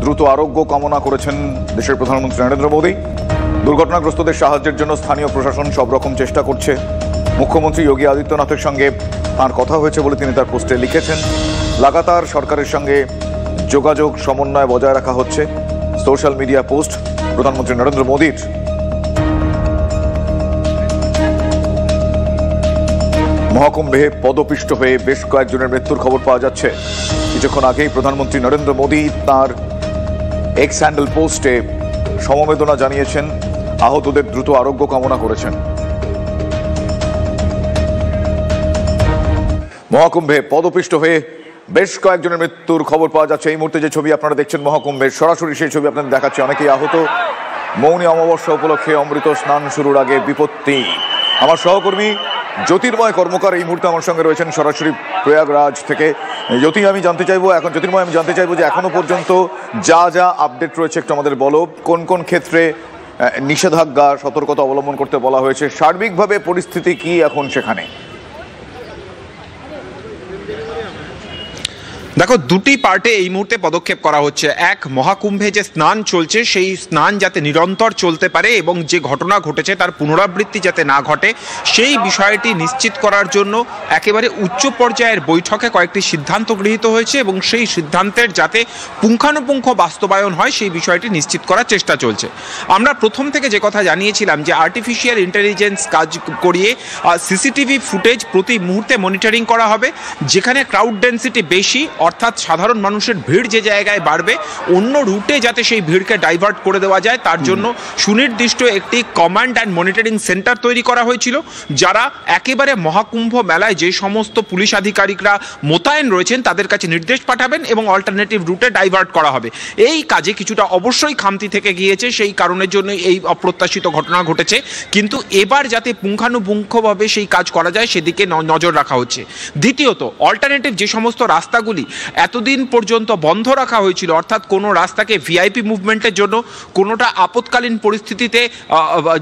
দ্রুত আরোগ্য কামনা করেছেন দেশের প্রধানমন্ত্রী নরেন্দ্র মোদী। দুর্ঘটনাগ্রস্তদের সাহায্যের জন্য স্থানীয় প্রশাসন সব রকম চেষ্টা করছে। মুখ্যমন্ত্রী যোগী আদিত্যনাথের সঙ্গে তাঁর কথা হয়েছে বলে তিনি তার পোস্টে লিখেছেন। লাগাতার সরকারের সঙ্গে যোগাযোগ সমন্বয় বজায় রাখা হচ্ছে। সোশ্যাল মিডিয়া পোস্ট প্রধানমন্ত্রী নরেন্দ্র মোদীর। মহাকুম্ভে পদপিষ্ট হয়ে বেশ কয়েকজনের মৃত্যুর খবর পাওয়া যাচ্ছে। কিছুক্ষণ আগেই প্রধানমন্ত্রী নরেন্দ্র মোদী তার এক্স হ্যান্ডেল পোস্টে সমবেদনা জানিয়েছেন, আহতদের দ্রুত আরোগ্য কামনা করেছেন। মহাকুম্ভে পদপিষ্ট হয়ে বেশ কয়েকজনের মৃত্যুর খবর পাওয়া যাচ্ছে। এই মুহূর্তে যে ছবি আপনারা দেখছেন মহাকুম্ভের, সরাসরি সেই ছবি আপনাদের দেখাচ্ছে। অনেকেই আহত। মৌনী অমাবস্যা উপলক্ষে অমৃত স্নান শুরুর আগে বিপত্তি। আমার সহকর্মী জ্যোতির্ময় কর্মকার এই মুহূর্তে আমার সঙ্গে রয়েছেন সরাসরি প্রয়াগরাজ থেকে। জ্যোতির্ময়, আমি জানতে চাইবো যে এখনো পর্যন্ত যা যা আপডেট রয়েছে একটু আমাদের বলো। কোন কোন ক্ষেত্রে নিষেধাজ্ঞা সতর্কতা অবলম্বন করতে বলা হয়েছে, সার্বিকভাবে পরিস্থিতি কি এখন সেখানে? দেখো, দুটি পার্টে এই মুহূর্তে পদক্ষেপ করা হচ্ছে। এক, মহাকুম্ভে যে স্নান চলছে সেই স্নান যাতে নিরন্তর চলতে পারে এবং যে ঘটনা ঘটেছে তার পুনরাবৃত্তি যাতে না ঘটে সেই বিষয়টি নিশ্চিত করার জন্য একেবারে উচ্চ পর্যায়ের বৈঠকে কয়েকটি সিদ্ধান্ত গৃহীত হয়েছে এবং সেই সিদ্ধান্তের যাতে পুঙ্খানুপুঙ্খ বাস্তবায়ন হয় সেই বিষয়টি নিশ্চিত করার চেষ্টা চলছে। আমরা প্রথম থেকে যে কথা জানিয়েছিলাম যে আর্টিফিশিয়াল ইন্টেলিজেন্স কাজ করিয়ে সিসিটিভি ফুটেজ প্রতি মুহূর্তে মনিটরিং করা হবে। যেখানে ক্রাউড ডেন্সিটি বেশি, অর্থাৎ সাধারণ মানুষের ভিড় যে জায়গায় বাড়বে, অন্য রুটে যাতে সেই ভিড়কে ডাইভার্ট করে দেওয়া যায় তার জন্য সুনির্দিষ্ট একটি কমান্ড অ্যান্ড মনিটরিং সেন্টার তৈরি করা হয়েছিল, যারা একেবারে মহাকুম্ভ মেলায় যে সমস্ত পুলিশ আধিকারিকরা মোতায়েন রয়েছেন তাদের কাছে নির্দেশ পাঠাবেন এবং অল্টারনেটিভ রুটে ডাইভার্ট করা হবে। এই কাজে কিছুটা অবশ্যই খামতি থেকে গিয়েছে, সেই কারণের জন্য এই অপ্রত্যাশিত ঘটনা ঘটেছে। কিন্তু এবার যাতে পুঙ্খানুপুঙ্খভাবে সেই কাজ করা যায় সেদিকে নজর রাখা হচ্ছে। দ্বিতীয়ত, অল্টারনেটিভ যে সমস্ত রাস্তাগুলি এতদিন পর্যন্ত বন্ধ রাখা হয়েছিল, অর্থাৎ কোনো রাস্তাকে ভিআইপি মুভমেন্টের জন্য, কোনোটা আপৎকালীন পরিস্থিতিতে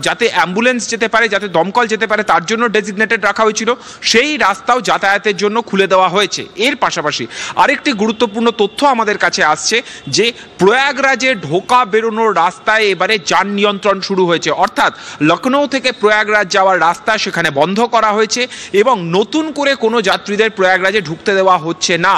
যাতে অ্যাম্বুলেন্স যেতে পারে, যাতে দমকল যেতে পারে তার জন্য ডেজিগনেটেড রাখা হয়েছিল, সেই রাস্তাও যাতায়াতের জন্য খুলে দেওয়া হয়েছে। এর পাশাপাশি আরেকটি গুরুত্বপূর্ণ তথ্য আমাদের কাছে আসছে যে প্রয়াগরাজে ঢোকা বেরোনোর রাস্তায় এবারে যান নিয়ন্ত্রণ শুরু হয়েছে। অর্থাৎ লখনৌ থেকে প্রয়াগরাজ যাওয়ার রাস্তা সেখানে বন্ধ করা হয়েছে এবং নতুন করে কোনো যাত্রীদের প্রয়াগরাজে ঢুকতে দেওয়া হচ্ছে না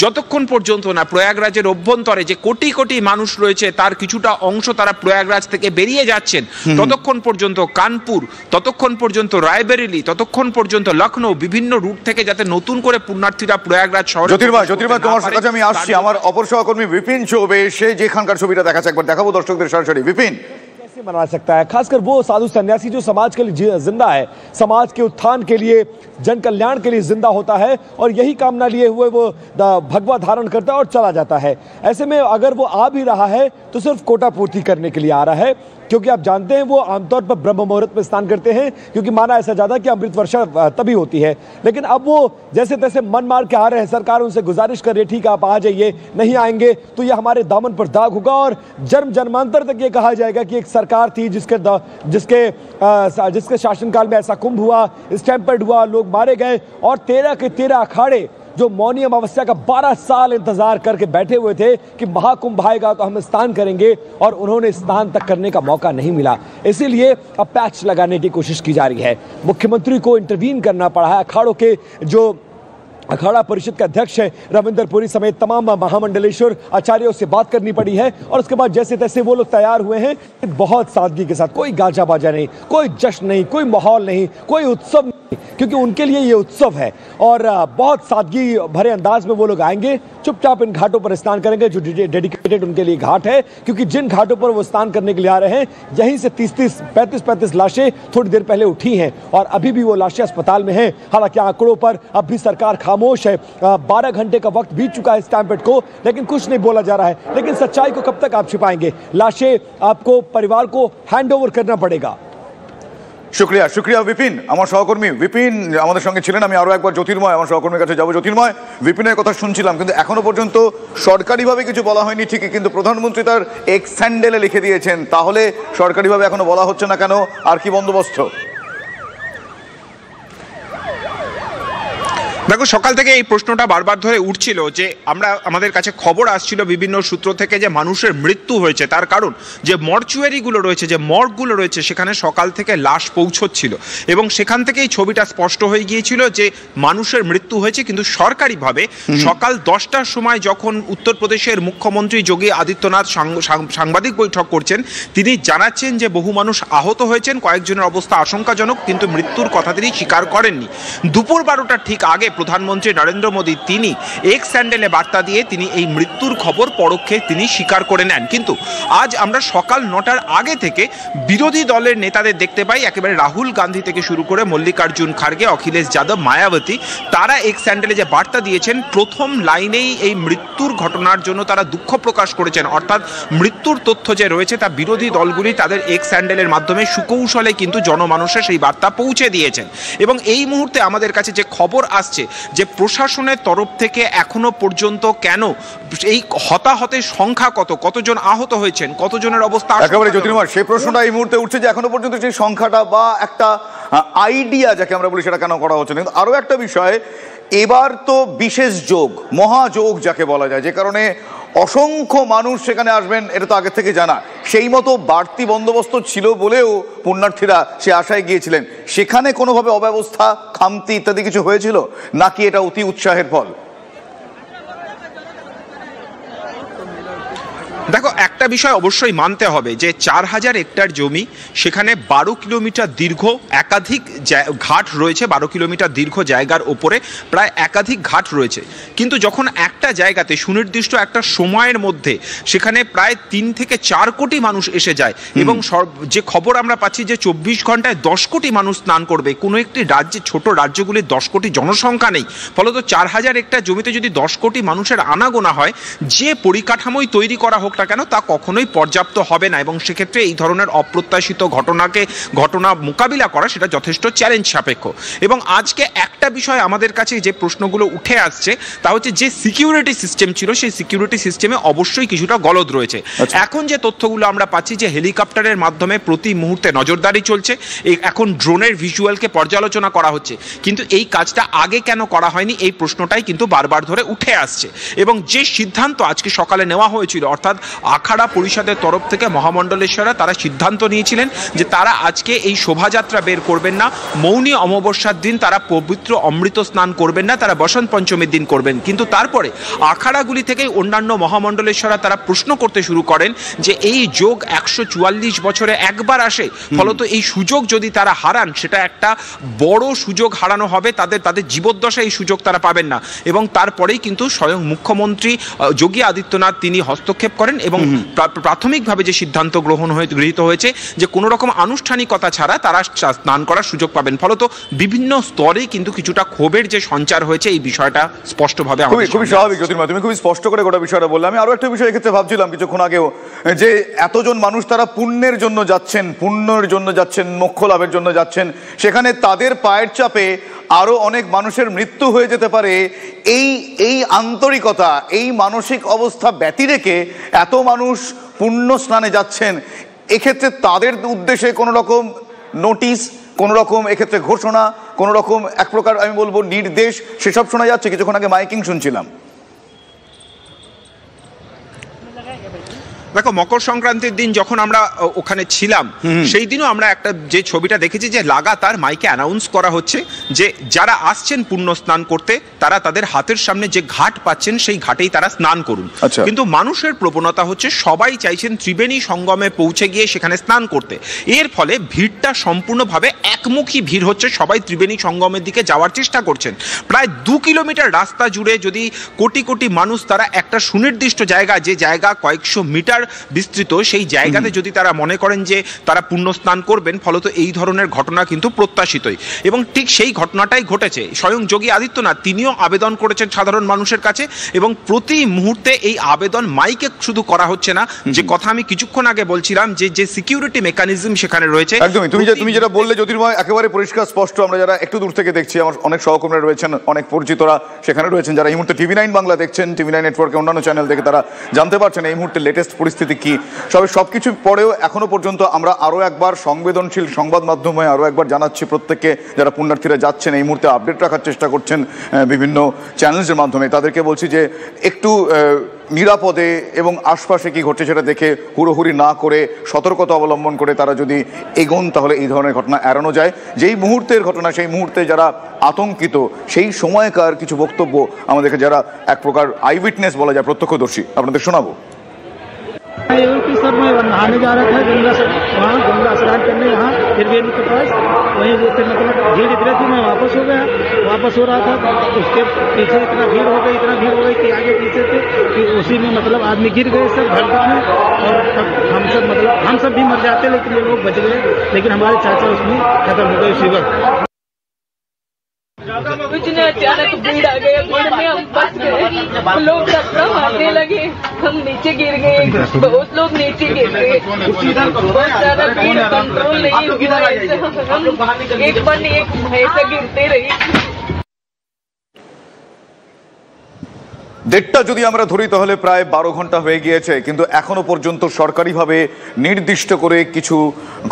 যতক্ষণ পর্যন্ত না প্রয়াগরাজের অভ্যন্তরে যে কোটি কোটি মানুষ রয়েছে তার কিছুটা অংশ তারা প্রয়াগরাজ থেকে বেরিয়ে যাচ্ছেন, ততক্ষণ পর্যন্ত কানপুর, ততক্ষণ পর্যন্ত রায়বেরেলি, ততক্ষণ পর্যন্ত লখনৌ, বিভিন্ন রুট থেকে যাতে নতুন করে পুণ্যার্থীরা প্রয়াগরাজ শহরে। জ্যোতির্ময়, তোমার কাছে আমি আসছি। আমার অপর সহকর্মী বিপিন চৌবে সে যেখানকার ছবিটা দেখাচ্ছে একবার দেখাবো দর্শকদের সরাসরি। বিপিন, बना सकता है, खासकर वो साधु सन्यासी जो समाज के लिए जिंदा है, समाज के उत्थान के लिए, जन कल्याण के लिए जिंदा होता है और यही कामना लिए हुए वो भगवा धारण करता है और चला जाता है। ऐसे में अगर वो आ भी रहा है तो सिर्फ कोटा पूर्ति करने के लिए आ रहा है, क्योंकि आप जानते हैं वो आमतौर पर ब्रह्म मुहूर्त में स्नान करते हैं, क्योंकि माना ऐसा जाता है कि अमृत वर्षा तभी होती है। लेकिन अब वो जैसे तैसे मन मार के आ रहे हैं, सरकार उनसे गुजारिश कर रही है ठीक है आप आ जाइए, नहीं आएंगे तो ये हमारे दामन पर दाग होगा और जन्म जन्मांतर तक ये कहा जाएगा कि एक सरकार थी जिसके शासनकाल में ऐसा कुंभ हुआ, स्टैम्पर्ड हुआ, लोग मारे गए और 13 के 13 अखाड़े जो मौनी अमावस्या का 12 साल इंतजार करके बैठे हुए थे कि महाकुंभ आएगा तो हम स्नान करेंगे और उन्होंने स्नान तक करने का मौका नहीं मिला। इसीलिए अब पैच लगाने की कोशिश की जा रही है। मुख्यमंत्री को इंटरवीन करना पड़ा है। अखाड़ों के जो अखाड़ा परिषद के अध्यक्ष है रविंदर पुरी समेत तमाम महामंडलेश्वर आचार्यों से बात करनी पड़ी है और उसके बाद जैसे तैसे वो लोग तैयार हुए हैं बहुत सादगी के साथ। कोई गाजा बाजा नहीं, कोई जश्न नहीं, कोई माहौल नहीं, कोई उत्सव नहीं, क्योंकि उनके लिए ये उत्सव है और बहुत सादगी भरे अंदाज में वो लोग आएंगे, चुपचाप इन घाटों पर स्नान करेंगे जो डेडिकेटेड उनके लिए घाट है। क्योंकि जिन घाटों पर वो स्नान करने के लिए आ रहे हैं यहीं से 35 लाशें थोड़ी देर पहले उठी हैं और अभी भी वो लाशें अस्पताल में हैं। हालांकि आंकड़ों पर अब भी सरकार खामोश है। 12 घंटे का वक्त बीत चुका है स्टैम्पेड को, लेकिन कुछ नहीं बोला जा रहा है। लेकिन सच्चाई को कब तक आप छिपाएंगे? लाशें आपको परिवार को हैंड ओवर करना पड़ेगा। শুক্রিয়া বিপিন। আমার সহকর্মী বিপিন আমাদের সঙ্গে ছিলেন। আমি আরো একবার জ্যোতির্ময় আমার সহকর্মীর কাছে যাবো। জ্যোতির্ময়, বিপিনের কথা শুনছিলাম কিন্তু এখনো পর্যন্ত সরকারিভাবে কিছু বলা হয়নি ঠিকই, কিন্তু প্রধানমন্ত্রী তার এক্স হ্যান্ডেলে লিখে দিয়েছেন। তাহলে সরকারিভাবে এখনো বলা হচ্ছে না কেন? আর কি বন্দোবস্ত? দেখো, সকাল থেকে এই প্রশ্নটা বারবার ধরে উঠছিল যে আমাদের কাছে খবর আসছিল বিভিন্ন সূত্র থেকে যে মানুষের মৃত্যু হয়েছে। তার কারণ যে মর্চুয়ারিগুলো রয়েছে, যে মর্গগুলো রয়েছে, সেখানে সকাল থেকে লাশ পৌঁছচ্ছিল এবং সেখান থেকেই ছবিটা স্পষ্ট হয়ে গিয়েছিল যে মানুষের মৃত্যু হয়েছে। কিন্তু সরকারিভাবে সকাল 10টার সময় যখন উত্তরপ্রদেশের মুখ্যমন্ত্রী যোগী আদিত্যনাথ সাংবাদিক বৈঠক করছেন, তিনি জানাচ্ছেন যে বহু মানুষ আহত হয়েছেন, কয়েকজনের অবস্থা আশঙ্কাজনক, কিন্তু মৃত্যুর কথা তিনি স্বীকার করেননি। দুপুর 12টার ঠিক আগে প্রধানমন্ত্রী নরেন্দ্র মোদী তিনি এক্স হ্যান্ডেলে বার্তা দিয়ে তিনি এই মৃত্যুর খবর পরোক্ষে তিনি স্বীকার করে নেন। কিন্তু আজ আমরা সকাল 9টার আগে থেকে বিরোধী দলের নেতাদের দেখতে পাই, একেবারে রাহুল গান্ধী থেকে শুরু করে মল্লিকার্জুন খার্গে, অখিলেশ যাদব, মায়াবতী, তারা এক্স হ্যান্ডেলে যে বার্তা দিয়েছেন, প্রথম লাইনেই এই মৃত্যুর ঘটনার জন্য তারা দুঃখ প্রকাশ করেছেন। অর্থাৎ মৃত্যুর তথ্য যে রয়েছে তা বিরোধী দলগুলি তাদের এক্স হ্যান্ডেলের মাধ্যমে সুকৌশলে কিন্তু জনমানুষে সেই বার্তা পৌঁছে দিয়েছেন। এবং এই মুহূর্তে আমাদের কাছে যে খবর আসছে যে প্রশাসনের তরফ থেকে এখনো পর্যন্ত কেন এই হতাহতের সংখ্যা কতজন আহত হয়েছেন, কতজনের অবস্থা একেবারে জ্যোতির্ময়, সেই প্রশ্নটা এই মুহূর্তে উঠছে যে এখনো পর্যন্ত সেই সংখ্যাটা বা একটা আইডিয়া যাকে আমরা বলি সেটা কেন করা হচ্ছে না। কিন্তু আরো একটা বিষয়, এবার তো বিশেষ যোগ, মহাযোগ যাকে বলা যায়, যে কারণে অসংখ্য মানুষ সেখানে আসবেন, এটা তো আগে থেকে জানা। সেই মতো বাড়তি বন্দোবস্ত ছিল বলেও পুণ্যার্থীরা সে আশায় গিয়েছিলেন। সেখানে কোনোভাবে অব্যবস্থা, খামতি ইত্যাদি কিছু হয়েছিল নাকি এটা অতি উৎসাহের ফল? দেখো, একটা বিষয় অবশ্যই মানতে হবে যে 4000 হেক্টর জমি, সেখানে 12 কিলোমিটার দীর্ঘ একাধিক ঘাট রয়েছে, 12 কিলোমিটার দীর্ঘ জায়গার ওপরে প্রায় একাধিক ঘাট রয়েছে। কিন্তু যখন একটা জায়গাতে সুনির্দিষ্ট একটা সময়ের মধ্যে সেখানে প্রায় 3 থেকে 4 কোটি মানুষ এসে যায় এবং যে খবর আমরা পাচ্ছি যে 24 ঘন্টায় 10 কোটি মানুষ স্নান করবে, কোনো একটি রাজ্যে, ছোট রাজ্যগুলির 10 কোটি জনসংখ্যা নেই, ফলত 4000 হেক্টর জমিতে যদি 10 কোটি মানুষের আনাগোনা হয়, যে পরিকাঠামোই তৈরি করা হোক না কেন তা কখনোই পর্যাপ্ত হবে না। এবং সেক্ষেত্রে এই ধরনের অপ্রত্যাশিত ঘটনা মোকাবিলা করা সেটা যথেষ্ট চ্যালেঞ্জ সাপেক্ষ। এবং আজকে একটা বিষয় আমাদের কাছে যে প্রশ্নগুলো উঠে আসছে তা হচ্ছে যে সিকিউরিটি সিস্টেম ছিল, সেই সিকিউরিটি সিস্টেমে অবশ্যই কিছুটা গলদ রয়েছে। এখন যে তথ্যগুলো আমরা পাচ্ছি যে হেলিকপ্টারের মাধ্যমে প্রতি মুহূর্তে নজরদারি চলছে, এখন ড্রোনের ভিজুয়ালকে পর্যালোচনা করা হচ্ছে, কিন্তু এই কাজটা আগে কেন করা হয়নি এই প্রশ্নটাই কিন্তু বারবার ধরে উঠে আসছে। এবং যে সিদ্ধান্ত আজকে সকালে নেওয়া হয়েছিল, অর্থাৎ আখাড়া পরিষদের তরফ থেকে মহামণ্ডলেশ্বরা তারা সিদ্ধান্ত নিয়েছিলেন যে তারা আজকে এই শোভাযাত্রা বের করবেন না, মৌনী অমাবস্যার দিন তারা পবিত্র অমৃত স্নান করবেন না, তারা বসন্ত পঞ্চমীর দিন করবেন। কিন্তু তারপরে আখাড়াগুলি থেকে অন্যান্য মহামণ্ডলেশ্বরা তারা প্রশ্ন করতে শুরু করেন যে এই যোগ 144 বছরে একবার আসে, ফলত এই সুযোগ যদি তারা হারান সেটা একটা বড় সুযোগ হারানো হবে, তাদের জীবদ্দশায় এই সুযোগ তারা পাবেন না। এবং তারপরেই কিন্তু স্বয়ং মুখ্যমন্ত্রী যোগী আদিত্যনাথ তিনি হস্তক্ষেপ করেন এবং প্রাথমিকভাবে যে সিদ্ধান্ত গৃহীত হয়েছে যে কোনো রকম আনুষ্ঠানিকতা ছাড়া তারা স্নান করার সুযোগ পাবেন। ফলত বিভিন্ন স্তরে কিন্তু কিছুটা ক্ষোভের যে সঞ্চার হয়েছে এই বিষয়টা স্পষ্টভাবে খুবই স্বাভাবিক। জ্যোতির্ময়, তুমি খুবই স্পষ্ট করে গোটা বিষয়টা বললে। আমি আরো একটা বিষয় এক্ষেত্রে ভাবছিলাম কিছুক্ষণ আগেও, যে এতজন মানুষ তারা পুণ্যের জন্য যাচ্ছেন, মোক্ষ লাভের জন্য যাচ্ছেন, সেখানে তাদের পায়ের চাপে আরো অনেক মানুষের মৃত্যু হয়ে যেতে পারে। এই আন্তরিকতা, এই মানসিক অবস্থা ব্যতি রেখে এত মানুষ পুণ্য স্নানে যাচ্ছেন, এক্ষেত্রে তাদের উদ্দেশ্যে কোনো রকম নোটিশ, কোনো রকম এক্ষেত্রে ঘোষণা, কোনো রকম এক প্রকার আমি বলবো নির্দেশ সেসব শোনা যাচ্ছে? কিছুক্ষণ আগে মাইকিং শুনছিলাম। দেখো, মকর সংক্রান্তির দিন যখন আমরা ওখানে ছিলাম সেই দিনও আমরা একটা যে ছবিটা দেখেছি যে লাগাতার মাইকে অ্যানাউন্স করা হচ্ছে যে যারা আসছেন পুণ্য স্নান করতে তারা তাদের হাতের সামনে যে ঘাট পাচ্ছেন সেই ঘাটেই তারা স্নান করুন। কিন্তু মানুষের প্রবণতা হচ্ছে সবাই চাইছেন ত্রিবেণী সঙ্গমে পৌঁছে গিয়ে সেখানে স্নান করতে। এর ফলে ভিড়টা সম্পূর্ণভাবে একমুখী ভিড় হচ্ছে, সবাই ত্রিবেণী সঙ্গমের দিকে যাওয়ার চেষ্টা করছেন। প্রায় 2 কিলোমিটার রাস্তা জুড়ে যদি কোটি কোটি মানুষ তারা একটা সুনির্দিষ্ট জায়গা, যে জায়গা কয়েকশো মিটার বিস্তৃত, সেই জায়গাতে যদি তারা মনে করেন যে তারা পুণ্য স্নান করবেন, ফলত এই ধরনের ঘটনা কিন্তু প্রত্যাশিতই। এবং ঠিক সেই ঘটনাটাই ঘটেছে। স্বয়ং যোগী আদিত্যনাথ তিনিও আবেদন করেছেন সাধারণ মানুষের কাছে, এবং প্রতি মুহূর্তে এই আবেদন মাইকে শুধু করা হচ্ছে না, যে কথা আমি কিছুক্ষণ আগে বলছিলাম যে সিকিউরিটি মেকানিজম সেখানে রয়েছে। একদমই তুমি যেটা বললে জ্যোতির্ময়, একেবারে পরিষ্কার স্পষ্ট। আমরা যারা একটু দূর থেকে দেখছি, আমার অনেক সহকর্মীরা রয়েছেন, অনেক পরিচিতরা সেখানে রয়েছেন, যারা এই মুহূর্তে TV9 বাংলা দেখছেন, TV9 নেটওয়ার্কে অন্যান্য চ্যানেল থেকে তারা জানতে পারছেন এই মুহূর্তে লেটেস্ট পরিস্থিতি কি, সবকিছু পরেও এখনো পর্যন্ত আমরা আরো একবার সংবেদনশীল সংবাদ মাধ্যমে আরো একবার জানাচ্ছি প্রত্যেককে, যারা পুণ্যার্থীরা যাচ্ছেন এই মুহূর্তে আপডেট রাখার চেষ্টা করছেন বিভিন্ন চ্যানেলসের মাধ্যমে, তাদেরকে বলছি যে একটু নিরাপদে এবং আশপাশে কি ঘটছে সেটা দেখে হুড়োহুড়ি না করে সতর্কতা অবলম্বন করে তারা যদি এগোন তাহলে এই ধরনের ঘটনা এড়ানো যায়। যেই মুহূর্তের ঘটনা সেই মুহূর্তে যারা আতঙ্কিত সেই সময়কার কিছু বক্তব্য আমাদেরকে যারা এক প্রকার আই উইটনেস বলা যায়, প্রত্যক্ষদর্শী, আপনাদের শোনাবো। सर मैं नहाने जा रहा था वहाँ गंगा स्नान करने यहाँ त्रिवेणी के पास, वहीं जैसे मतलब भीड़ इतनी थी, मैं वापस हो गया, वापस हो रहा था उसके पीछे इतना भीड़ हो गई कि आगे पीछे थे कि उसी में मतलब आदमी गिर गए सब भड़का में, और हम सब भी मर जाते लेकिन ये लोग बच गए, लेकिन हमारे चाचा उसमें खत्म हो गए उसी वक्त। इतने अचानक भीड़ आ गई, भीड़ में हम फंस गए, लोग टक्कर मारने लगे, हम नीचे गिर गए, बहुत लोग नीचे गिर गए, बहुत ज्यादा भीड़ कंट्रोल नहीं हुआ, हम एक पर एक ऐसे गिरते रहे। ডেটটা যদি আমরা ধরি তাহলে প্রায় 12 ঘন্টা হয়ে গিয়েছে, কিন্তু এখনো পর্যন্ত সরকারিভাবে নির্দিষ্ট করে কিছু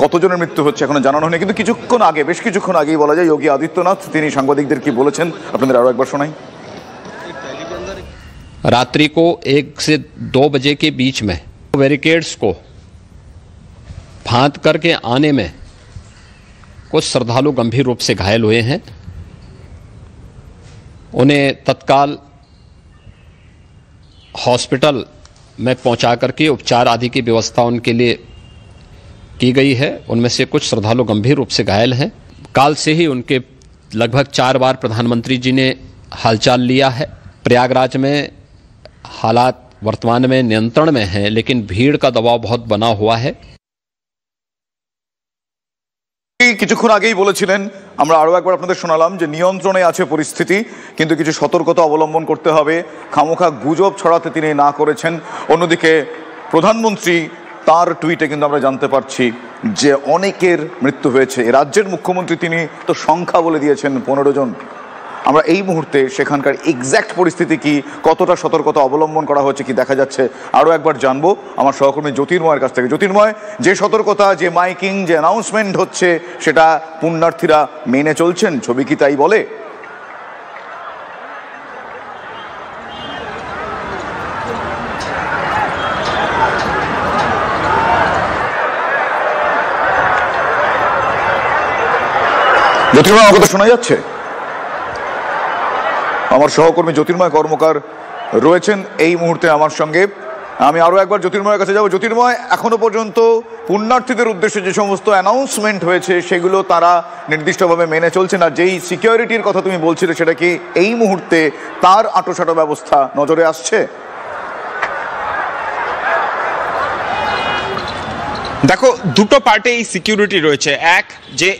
কতজনের মৃত্যু হচ্ছে এখনো জানানো হয়নি। কিন্তু বেশ কিছুক্ষণ আগেই বলা যায় যোগী আদিত্যনাথ তিনি সাংবাদিকদের কি বলেছেন আপনাদের আরো একবার শোনাই। रात्रि को 1 से 2 बजे के बीच में बैरिकेड्स को फांद करके आने में कुछ श्रद्धालु गंभीर रूप से घायल हुए हैं। उन्हें तत्काल हॉस्पिटल में पहुंचा करके उपचार आदि की व्यवस्था उनके लिए की गई है। उनमें से कुछ श्रद्धालु गंभीर रूप से घायल हैं। काल से ही उनके लगभग 4 बार प्रधानमंत्री जी ने हालचाल लिया है। प्रयागराज में हालात वर्तमान में नियंत्रण में हैं, लेकिन भीड़ का दबाव बहुत बना हुआ है। কিছুক্ষণ আগেই বলেছিলেন, আমরা আরো একবার আপনাদের শোনালাম যে নিয়ন্ত্রণে আছে পরিস্থিতি, কিন্তু কিছু সতর্কতা অবলম্বন করতে হবে। খামোখা গুজব ছড়াতে তিনি না করেছেন। অন্যদিকে প্রধানমন্ত্রী তার টুইটে কিন্তু আমরা জানতে পারছি যে অনেকের মৃত্যু হয়েছে। রাজ্যের মুখ্যমন্ত্রী তিনি তো সংখ্যা বলে দিয়েছেন 15 জন। আমরা এই মুহূর্তে সেখানকার এক্স্যাক্ট পরিস্থিতি কি, কতটা সতর্কতা অবলম্বন করা হচ্ছে, কি দেখা যাচ্ছে আরও একবার জানবো আমার সহকর্মী জ্যোতির্ময়ের কাছ থেকে। জ্যোতির্ময়, যে সতর্কতা, যে মাইকিং, যে অ্যানাউন্সমেন্ট হচ্ছে সেটা পুণ্যার্থীরা মেনে চলছেন, ছবি কি তাই বলে? জ্যোতির্ময়, আমার কথা শোনা যাচ্ছে? আমার সহকর্মী জ্যোতির্ময় কর্মকার রয়েছেন এই মুহূর্তে আমার সঙ্গে। আমি আরো একবার জ্যোতির্ময়ের কাছে যাব। জ্যোতির্ময়, এখনো পর্যন্ত পুণ্যার্থীদের উদ্দেশ্যে যে সমস্ত অ্যানাউন্সমেন্ট হয়েছে সেগুলো তারা নির্দিষ্টভাবে মেনে চলছে না। যেই সিকিউরিটির কথা তুমি বলছিলে সেটা কি এই মুহূর্তে তার আঁটোসাঁটো ব্যবস্থা নজরে আসছে? দেখো, দুটো পার্টে এই সিকিউরিটি রয়েছে। এক, যে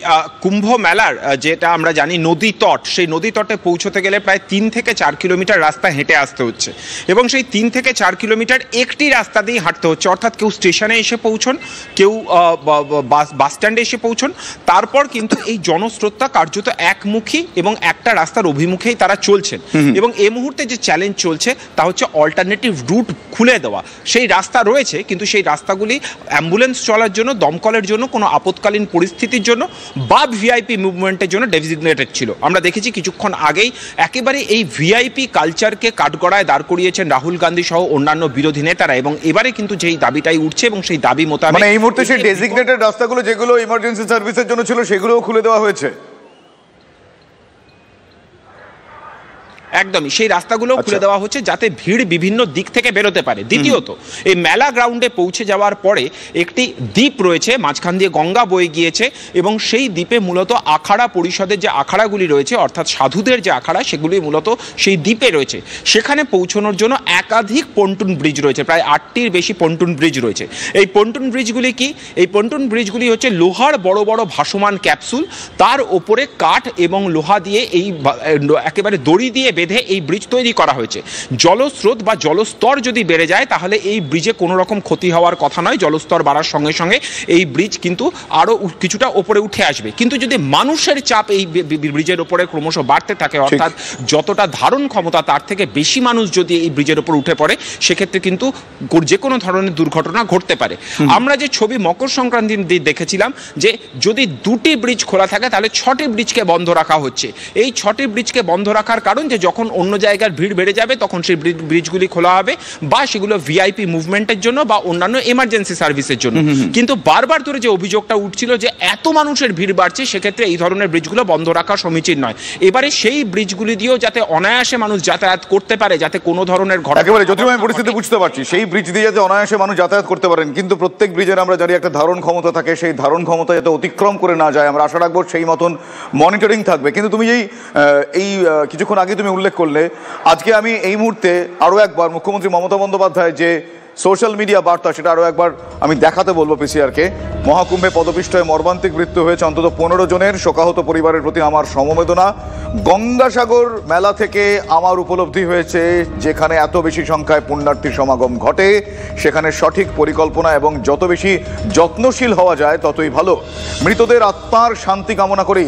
কুম্ভ মেলার যেটা আমরা জানি নদী তট, সেই নদী তটে পৌঁছতে গেলে প্রায় 3 থেকে 4 কিলোমিটার রাস্তা হেঁটে আসতে হচ্ছে, এবং সেই 3 থেকে 4 কিলোমিটার একটি রাস্তা দিয়েই হাঁটতে হচ্ছে। অর্থাৎ কেউ স্টেশনে এসে পৌঁছন, কেউ বাস স্ট্যান্ডে এসে পৌঁছন, তারপর কিন্তু এই জনস্রোতটা কার্যত একমুখী এবং একটা রাস্তার অভিমুখেই তারা চলছেন। এবং এই মুহূর্তে যে চ্যালেঞ্জ চলছে তা হচ্ছে অল্টারনেটিভ রুট খুলে দেওয়া। সেই রাস্তা রয়েছে, কিন্তু সেই রাস্তাগুলি অ্যাম্বুলেন্স চলার জন্য, দমকলের জন্য, কোনো আপৎকালীন পরিস্থিতির জন্য বা ভিআইপি মুভমেন্টের জন্য ডেজিগনেটেড ছিল। আমরা দেখেছি কিছুক্ষণ আগেই একেবারে এই ভিআইপি কালচারকে কাঠগড়ায় দাঁড় করিয়েছেন রাহুল গান্ধী সহ অন্যান্য বিরোধী নেতারা, এবং এবারে কিন্তু যেই দাবিটাই উঠছে এবং সেই দাবি মোতাবেক মানে এই মুহূর্তে সেই ডেজিগনেটেড রাস্তাগুলো যেগুলো ইমার্জেন্সি সার্ভিসের জন্য ছিল সেগুলোও খুলে দেওয়া হয়েছে। একদমই সেই রাস্তাগুলো খুলে দেওয়া হচ্ছে যাতে ভিড় বিভিন্ন দিক থেকে বেরোতে পারে। দ্বিতীয়ত, এই মেলা গ্রাউন্ডে পৌঁছে যাওয়ার পরে একটি দ্বীপ রয়েছে, মাঝখান দিয়ে গঙ্গা বয়ে গিয়েছে, এবং সেই দ্বীপে মূলত আখাড়া পরিষদের যে আখাড়াগুলি রয়েছে, অর্থাৎ সাধুদের যে আখাড়া, সেগুলি মূলত সেই দ্বীপে রয়েছে। সেখানে পৌঁছানোর জন্য একাধিক পন্টুন ব্রিজ রয়েছে, প্রায় 8টির বেশি পন্টুন ব্রিজ রয়েছে। এই পন্টুন ব্রিজগুলি কি? এই পন্টুন ব্রিজগুলি হচ্ছে লোহার বড় বড় ভাসমান ক্যাপসুল, তার ওপরে কাঠ এবং লোহা দিয়ে এই একেবারে দড়ি দিয়ে বেঁধে এই ব্রিজ তৈরি করা হয়েছে। জলস্রোত বা জলস্তর যদি বেড়ে যায় তাহলে এই ব্রিজে কোনো রকম ক্ষতি হওয়ার কথা নয়। জলস্তর বাড়ার সঙ্গে সঙ্গে এই ব্রিজ কিন্তু আরও কিছুটা ওপরে উঠে আসবে। কিন্তু যদি মানুষের চাপ এই ব্রিজের ওপরে ক্রমশ বাড়তে থাকে, অর্থাৎ যতটা ধারণ ক্ষমতা তার থেকে বেশি মানুষ যদি এই ব্রিজের ওপর উঠে পড়ে, সেক্ষেত্রে কিন্তু যে কোনো ধরনের দুর্ঘটনা ঘটতে পারে। আমরা যে ছবি মকর সংক্রান্তির দিন দেখেছিলাম যে যদি দুটি ব্রিজ খোলা থাকে তাহলে 6টি ব্রিজকে বন্ধ রাখা হচ্ছে। এই 6টি ব্রিজকে বন্ধ রাখার কারণ যে যখন অন্য জায়গার ভিড় বেড়ে যাবে তখন সেই ব্রিজগুলি খোলা হবে, বা সেগুলো ভিআইপি মুভমেন্টের জন্য বা অন্যান্য এমার্জেন্সি সার্ভিসের জন্য। কিন্তু বারবার ধরে যে অভিযোগটা উঠছিল যে এত মানুষের ভিড় বাড়ছে, সেক্ষেত্রে এই ধরনের ব্রিজগুলো বন্ধ রাখা সমীচীন নয়। এবারে সেই ব্রিজগুলি দিয়েও যাতে অনায়াসে মানুষ যাতায়াত করতে পারে, যাতে কোনো ধরনের ঘটনা, একেবারে জ্যোতির্ময় পরিস্থিতি বুঝতে পারছি, সেই ব্রিজ দিয়ে যাতে অনায়াসে মানুষ যাতায়াত করতে পারেন, কিন্তু প্রত্যেক ব্রিজের আমরা জানি একটা ধারণ ক্ষমতা থাকে, সেই ধারণ ক্ষমতা যাতে অতিক্রম করে না যায় আমরা আশা রাখবো সেই মতন মনিটরিং থাকবে। কিন্তু তুমি এই কিছুক্ষণ আগে তুমি উল্লেখ করলে, আজকে আমি এই মুহূর্তে আরও একবার মুখ্যমন্ত্রী মমতা বন্দ্যোপাধ্যায় যে সোশ্যাল মিডিয়া বার্তা, সেটা আরও একবার আমি দেখাতে বলবো পিসিআরকে। মহাকুম্ভে পদপিষ্ট হয়ে মর্মান্তিক মৃত্যু হয়েছে অন্তত 15 জনের, শোকাহত পরিবারের প্রতি আমার সমবেদনা। গঙ্গাসাগর মেলা থেকে আমার উপলব্ধি হয়েছে, যেখানে এত বেশি সংখ্যায় পুণ্যার্থীর সমাগম ঘটে সেখানে সঠিক পরিকল্পনা এবং যত বেশি যত্নশীল হওয়া যায় ততই ভালো। মৃতদের আত্মার শান্তি কামনা করি।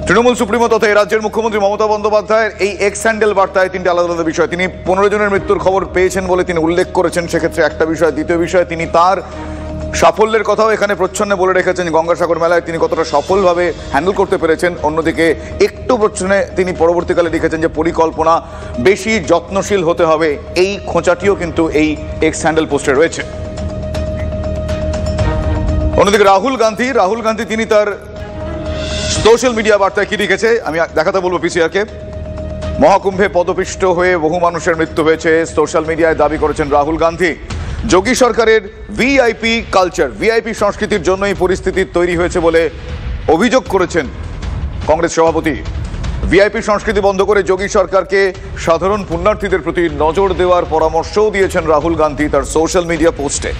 তৃণমূল সুপ্রিমো তথা রাজ্যের মুখ্যমন্ত্রী মমতা বন্দ্যোপাধ্যায়ের এই এক্স হ্যান্ডেল বার্তায় 3টি আলাদা আলাদা বিষয়। তিনি 15 জনের মৃত্যুর খবর পেয়েছেন বলে তিনি উল্লেখ করেছেন, সেক্ষেত্রে একটা বিষয়। দ্বিতীয় বিষয়, তিনি তার সাফল্যের কথাও এখানে প্রচ্ছন্নে বলে রেখেছেন, গঙ্গাসাগর মেলায় তিনি কতটা সফলভাবে হ্যান্ডেল করতে পেরেছেন। অন্যদিকে একটু প্রচ্ছন্নে তিনি পরবর্তীকালে লিখেছেন যে পরিকল্পনা, বেশি যত্নশীল হতে হবে, এই খোঁচাটিও কিন্তু এই এক্স হ্যান্ডেল পোস্টে রয়েছে। অন্যদিকে রাহুল গান্ধী তিনি তার সোশ্যাল মিডিয়া বার্তায় কি লিখেছে আমি দেখাতে বলবো পিসিআরকে। মহাকুম্ভে পদপিষ্ট হয়ে বহু মানুষের মৃত্যু হয়েছে, সোশ্যাল মিডিয়ায় দাবি করেছেন রাহুল গান্ধী। যোগী সরকারের ভিআইপি কালচার, ভিআইপি সংস্কৃতির জন্যই পরিস্থিতি তৈরি হয়েছে বলে অভিযোগ করেছেন কংগ্রেস সভাপতি। ভিআইপি সংস্কৃতি বন্ধ করে যোগী সরকারকে সাধারণ পুণ্যার্থীদের প্রতি নজর দেওয়ার পরামর্শও দিয়েছেন রাহুল গান্ধী তার সোশ্যাল মিডিয়া পোস্টে।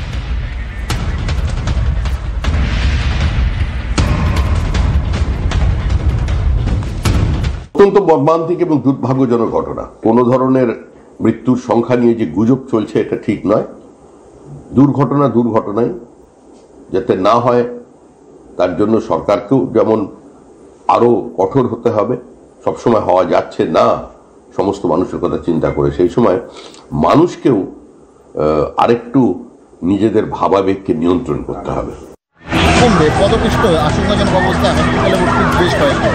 অত্যন্ত মর্মান্তিক এবং দুর্ভাগ্যজনক ঘটনা। কোনো ধরনের মৃত্যুর সংখ্যা নিয়ে যে গুজব চলছে এটা ঠিক নয়। দুর্ঘটনাই যাতে না হয় তার জন্য সরকারকেও যেমন আরো কঠোর হতে হবে, সবসময় হওয়া যাচ্ছে না সমস্ত মানুষের কথা চিন্তা করে, সেই সময় মানুষকেও আরেকটু নিজেদের ভাবাবেগকে নিয়ন্ত্রণ করতে হবে। পদপিষ্ট আশঙ্কাজনক অবস্থায় হসপিটালে ভর্তি বেশ কয়েকজন